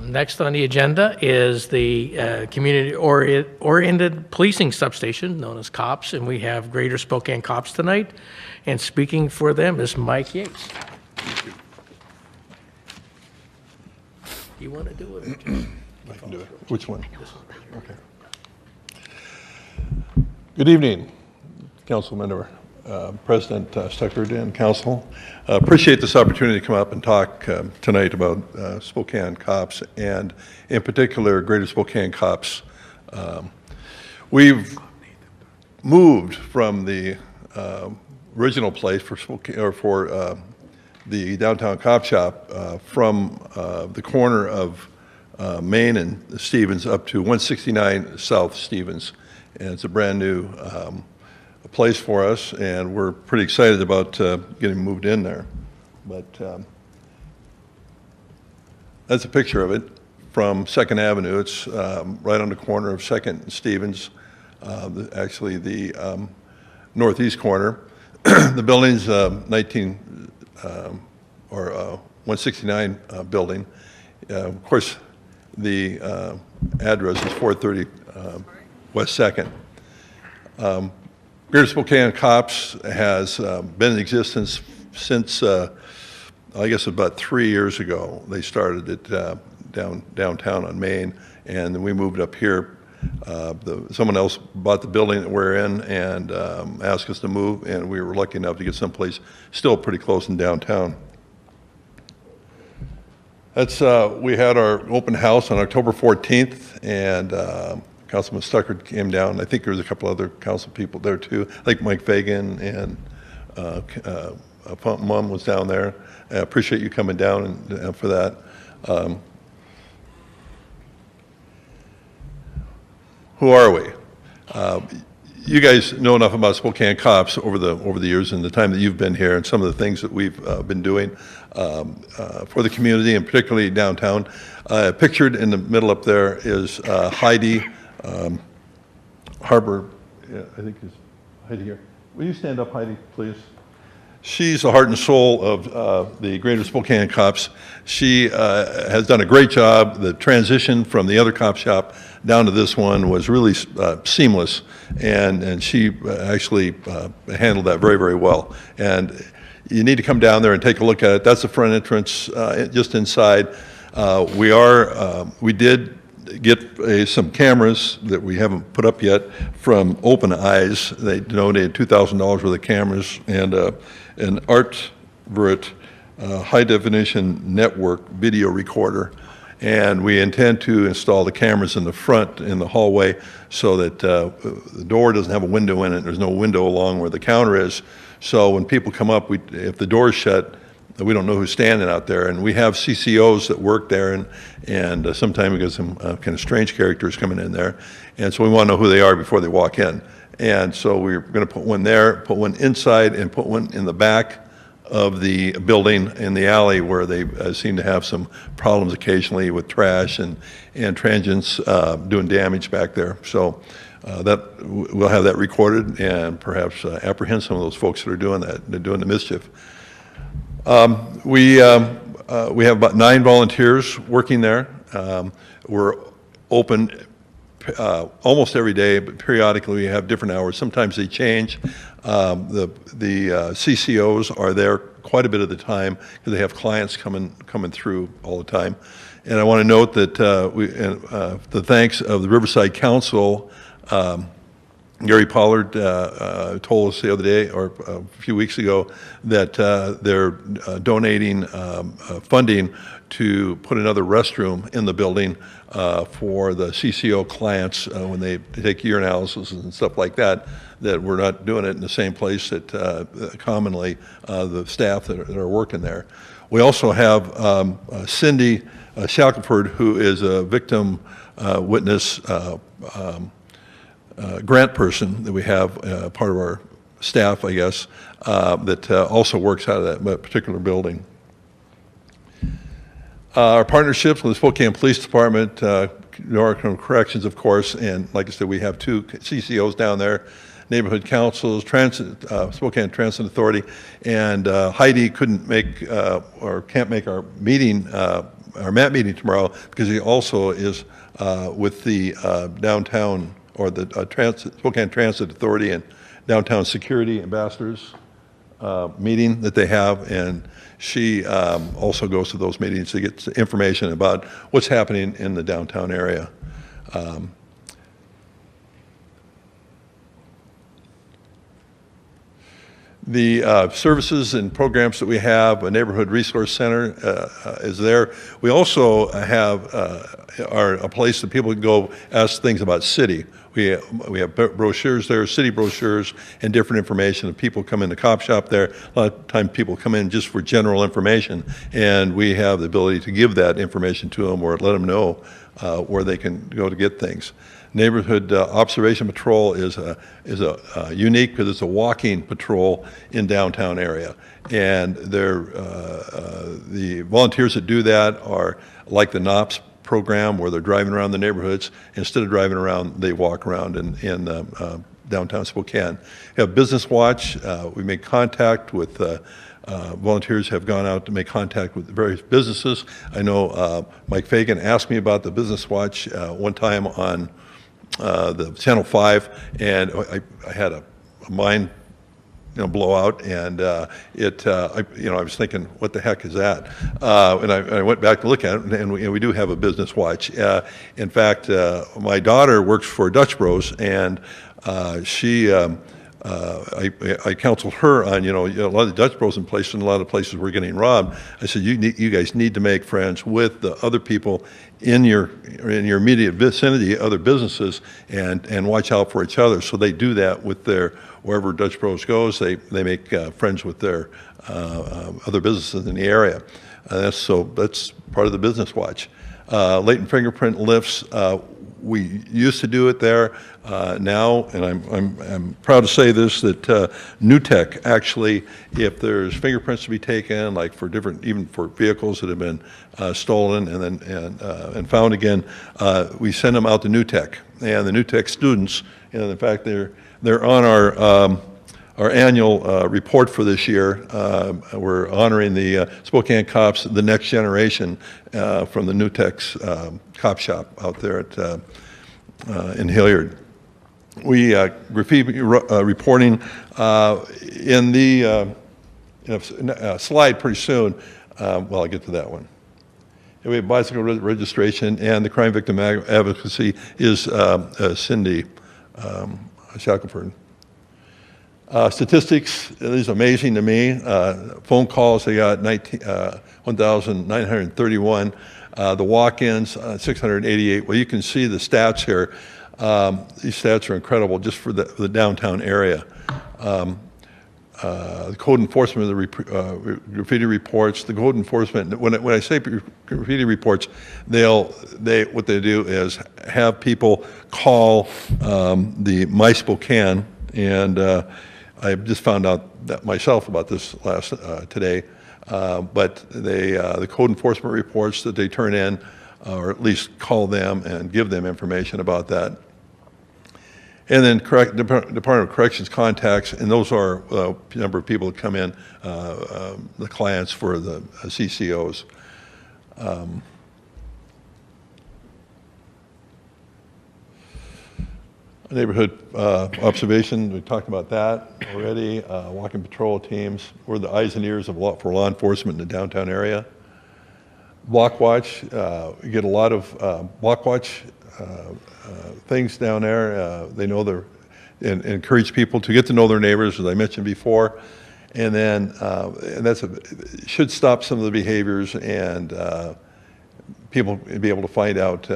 Next on the agenda is the community-oriented policing substation known as C.O.P.S, and we have Greater Spokane C.O.P.S tonight. And speaking for them is Mike Yates. You want to do it? Or just I can do it. Which one? this one? Okay. Good evening, Councilmember, President Stuckert and Council. Appreciate this opportunity to come up and talk tonight about Spokane C.O.P.S and in particular Greater Spokane C.O.P.S. We've moved from the original place for Spokane, or for the downtown cop shop from the corner of Main and Stevens up to 169 South Stevens. And it's a brand new place for us, and we're pretty excited about getting moved in there. But that's a picture of it from 2nd Avenue. It's right on the corner of 2nd and Stevens, actually the northeast corner. The building's 169 building. Of course, the address is 430 West 2nd. Greater Spokane C.O.P.S has been in existence since, I guess about 3 years ago. They started it downtown on Main, and then we moved up here. Someone else bought the building that we're in and asked us to move, and we were lucky enough to get someplace still pretty close in downtown. That's, we had our open house on October 14th, and Councilman Stuckert came down. I think there was a couple other council people there too, like Mike Fagan, and Mom was down there. I appreciate you coming down and for that. Who are we? You guys know enough about Spokane C.O.P.S over the years and the time that you've been here, and some of the things that we've been doing for the community, and particularly downtown. Pictured in the middle up there is Heidi Harbor. Yeah, I think is Heidi here. Will you stand up, Heidi, please? She's the heart and soul of the Greater Spokane C.O.P.S. She has done a great job. The transition from the other cop shop down to this one was really seamless, and she actually handled that very, very well. And you need to come down there and take a look at it. That's the front entrance, just inside. We did get some cameras that we haven't put up yet from Open Eyes. They donated $2,000 worth of cameras and an ArtVert high-definition network video recorder. And we intend to install the cameras in the front in the hallway so that the door doesn't have a window in it. There's no window along where the counter is. So when people come up, if the door's shut, we don't know who's standing out there. And we have CCOs that work there, and sometimes we get some kind of strange characters coming in there. And so we want to know who they are before they walk in. And so we're going to put one there, put one inside, and put one in the back of the building in the alley where they seem to have some problems occasionally with trash and transients doing damage back there. So we'll have that recorded and perhaps apprehend some of those folks that are doing that, they're doing the mischief. We have about 9 volunteers working there. We're open almost every day, but periodically we have different hours. Sometimes they change. The CCOs are there quite a bit of the time because they have clients coming through all the time. And I want to note that the thanks of the Riverside Council. Gary Pollard told us the other day, or a few weeks ago, that they're donating funding to put another restroom in the building for the CCO clients when they take urinalysis and stuff like that, that we're not doing it in the same place that commonly the staff that are working there. We also have Cindy Shackelford, who is a victim witness grant person that we have, part of our staff, I guess, that also works out of that particular building. Our partnerships with the Spokane Police Department, Northern Corrections, of course, and like I said, we have 2 CCOs down there, neighborhood councils, Spokane Transit Authority, and Heidi couldn't make or can't make our meeting our MAP meeting tomorrow, because he also is with the downtown, or the Spokane Transit Authority and Downtown Security Ambassadors meeting that they have, and she also goes to those meetings to get information about what's happening in the downtown area. The services and programs that we have, a neighborhood resource center is there. We also have a place that people can go ask things about city. We have brochures there, city brochures, and different information. If people come in the cop shop there, a lot of times people come in just for general information, and we have the ability to give that information to them or let them know where they can go to get things. Neighborhood Observation Patrol is unique because it's a walking patrol in downtown area, and the volunteers that do that are like the NOPS program, where they're driving around the neighborhoods. Instead of driving around, they walk around in downtown Spokane. We have Business Watch. We make contact with volunteers have gone out to make contact with various businesses. I know Mike Fagan asked me about the Business Watch one time on the Channel 5, and I had a mind blowout, and I was thinking, what the heck is that? And I went back to look at it, and we do have a Business Watch. In fact, my daughter works for Dutch Bros, and she I counseled her on, a lot of the Dutch Bros in places, and a lot of places were getting robbed. I said, you guys need to make friends with the other people in your immediate vicinity, other businesses, and watch out for each other. So they do that with wherever Dutch Bros goes, they make friends with their other businesses in the area. That's part of the Business Watch. Latent fingerprint lifts, we used to do it there. Now, and I'm proud to say this, that New Tech actually, if there's fingerprints to be taken, like for even for vehicles that have been stolen and found again, we send them out to New Tech, and the New Tech students, and in fact they're on our annual report for this year. We're honoring the Spokane cops, the next generation, from the New Tech's cop shop out there in Hilliard. We graffiti reporting in the slide pretty soon. Well, I'll get to that one. And we have bicycle registration, and the crime victim advocacy is Cindy Shackelford. Statistics is amazing to me. Phone calls, they got 1,931. The walk-ins, 688. Well, you can see the stats here. These stats are incredible just for the downtown area. The code enforcement of the graffiti reports, the code enforcement, when I say graffiti reports, what they do is have people call the My Spokane, and I just found out that myself about this today. But the code enforcement reports that they turn in, or at least call them and give them information about that. And then Department of Corrections contacts, and those are a number of people that come in, the clients for the CCOs. Neighborhood observation, we talked about that already. Walking patrol teams, we're the eyes and ears for law enforcement in the downtown area. Block watch, we get a lot of block watch things down there. They know and encourage people to get to know their neighbors, as I mentioned before. And then, should stop some of the behaviors, and people be able to find out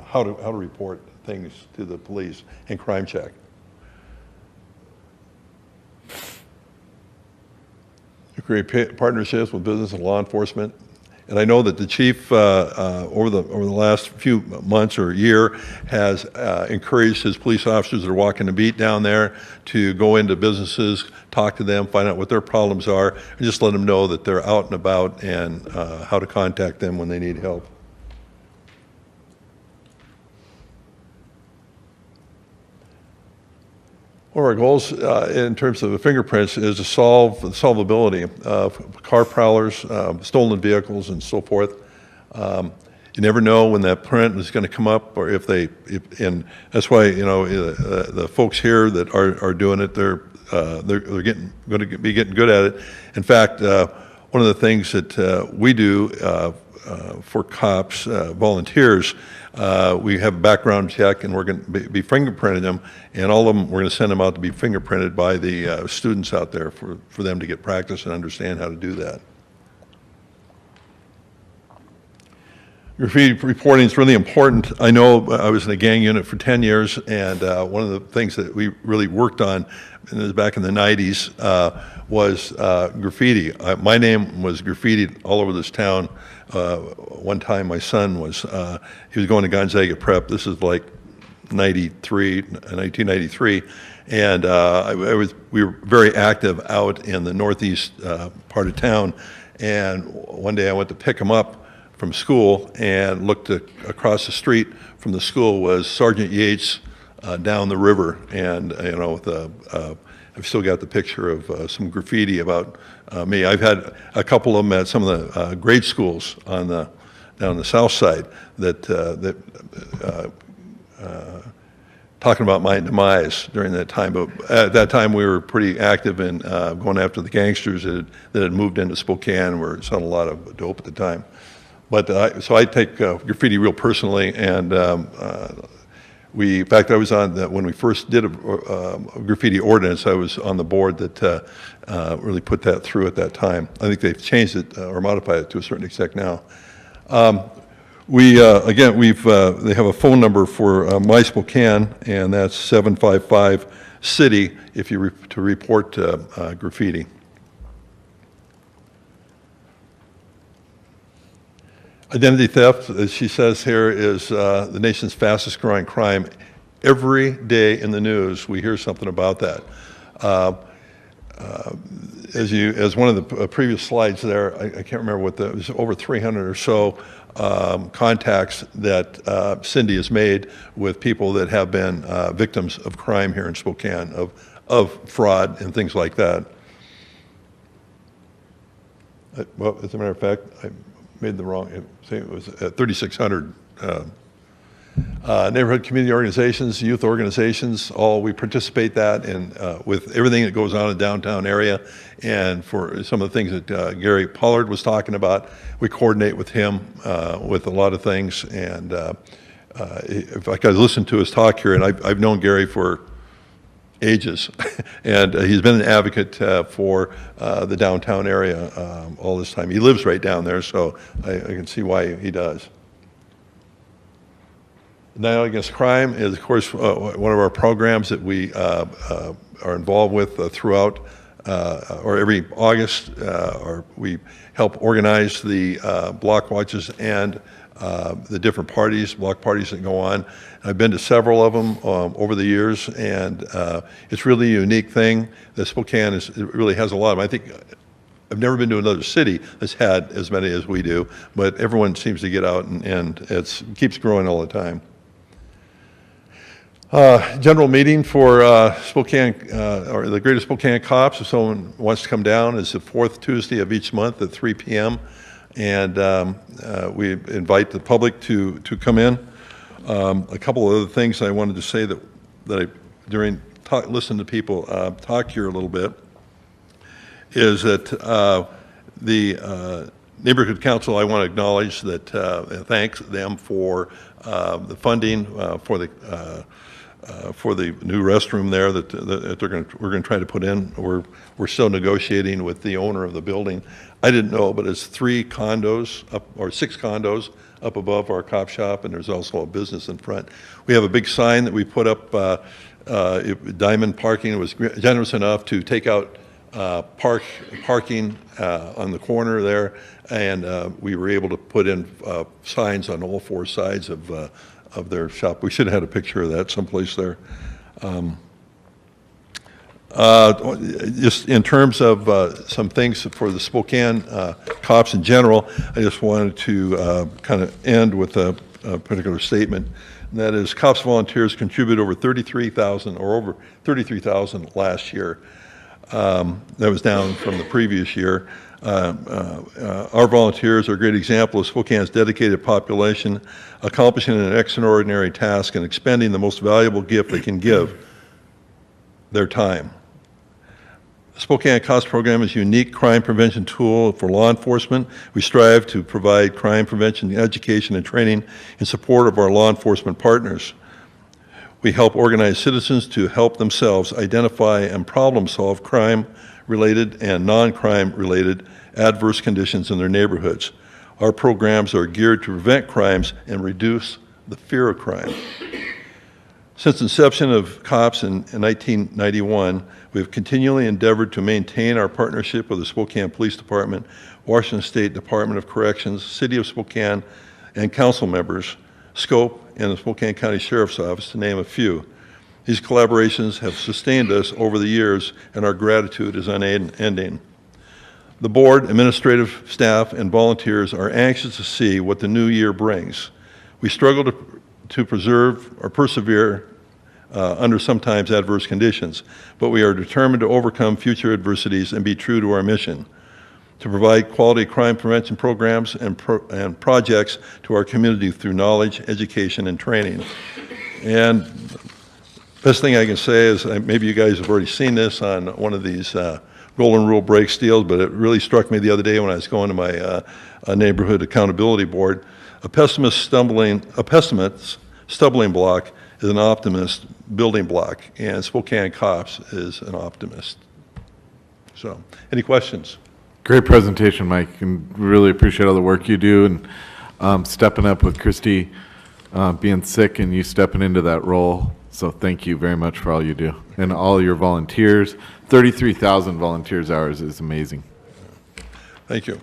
how to report things to the police and crime check. To create partnerships with business and law enforcement. And I know that the chief over the last few months or year has encouraged his police officers that are walking the beat down there to go into businesses, talk to them, find out what their problems are, and just let them know that they're out and about, and how to contact them when they need help. One of our goals in terms of the fingerprints is to solve the solvability of car prowlers, stolen vehicles, and so forth. You never know when that print is going to come up, or and that's why the folks here that are doing it, they're going to be getting good at it. In fact, one of the things that we do for cops, volunteers, we have a background check, and we're going to be fingerprinting them, and all of them, we're going to send them out to be fingerprinted by the students out there for them to get practice and understand how to do that. Graffiti reporting is really important. I know I was in a gang unit for 10 years, and one of the things that we really worked on back in the 90s was graffiti. My name was graffitied all over this town. One time my son he was going to Gonzaga Prep. This is like 1993, and we were very active out in the northeast part of town, and one day I went to pick him up from school and looked across the street from the school was Sergeant Yates down the river, and I've still got the picture of some graffiti about me. I've had a couple of them at some of the grade schools down the south side that talking about my demise during that time. But at that time, we were pretty active in going after the gangsters that had moved into Spokane, where it selling a lot of dope at the time. But so I take graffiti real personally, and in fact, I was on when we first did a graffiti ordinance. I was on the board that really put that through at that time. I think they've changed it or modified it to a certain extent now. They have a phone number for My Spokane, and that's 755-CITY if you to report graffiti. Identity theft, as she says here, is the nation's fastest growing crime. Every day in the news, we hear something about that. As one of the previous slides there, I can't remember it was over 300 or so contacts that Cindy has made with people that have been victims of crime here in Spokane, of fraud and things like that. Well, as a matter of fact, I made the wrong, it was at 3,600. Neighborhood community organizations, youth organizations, we participate with everything that goes on in the downtown area. And for some of the things that Gary Pollard was talking about, we coordinate with him with a lot of things. And if I could listen to his talk here, and I've known Gary for ages, and he's been an advocate for the downtown area all this time. He lives right down there, so I can see why he does. Night Against Crime is, of course, one of our programs that we are involved with throughout, or every August, we help organize the block watches and the different block parties that go on. I've been to several of them over the years, and it's really a unique thing that Spokane it really has a lot of them. I think I've never been to another city that's had as many as we do, but everyone seems to get out, and it keeps growing all the time. General meeting for Spokane, or the Greater Spokane C.O.P.S, if someone wants to come down, is the fourth Tuesday of each month at 3 p.m. And we invite the public to come in. A couple of other things I wanted to say that I listened to people talk here a little bit, is that the Neighborhood Council, I want to acknowledge that and thank them for the funding for the new restroom there that we're going to try to put in. We're still negotiating with the owner of the building. I didn't know, but it's 6 condos up above our cop shop, and there's also a business in front. We have a big sign that we put up. Diamond Parking was generous enough to take out parking on the corner there, and we were able to put in signs on all 4 sides of their shop. We should have had a picture of that someplace there. Just in terms of some things for the Spokane C.O.P.S in general, I just wanted to kind of end with a particular statement and that is COPS volunteers contribute over 33,000 or over 33,000 last year. That was down from the previous year. Our volunteers are a great example of Spokane's dedicated population accomplishing an extraordinary task and expending the most valuable gift they can give, their time. The Spokane COPS program is a unique crime prevention tool for law enforcement. We strive to provide crime prevention education and training in support of our law enforcement partners. We help organize citizens to help themselves identify and problem solve crime-related and non-crime-related adverse conditions in their neighborhoods. Our programs are geared to prevent crimes and reduce the fear of crime. Since inception of COPS in 1991, we have continually endeavored to maintain our partnership with the Spokane Police Department, Washington State Department of Corrections, City of Spokane, and council members, C.O.P.S, and the Spokane County Sheriff's Office, to name a few. These collaborations have sustained us over the years, and our gratitude is unending. The board, administrative staff, and volunteers are anxious to see what the new year brings. We struggle to preserve or persevere under sometimes adverse conditions, but we are determined to overcome future adversities and be true to our mission, to provide quality crime prevention programs and projects to our community through knowledge, education, and training. And best thing I can say is, maybe you guys have already seen this on one of these Golden Rule break steals, but it really struck me the other day when I was going to my neighborhood accountability board. A pessimist's stumbling block is an optimist building block, and Spokane COPS is an optimist. So, any questions? Great presentation, Mike, and really appreciate all the work you do and stepping up with Christy being sick and you stepping into that role. So thank you very much for all you do and all your volunteers. 33,000 volunteers hours is amazing. Thank you.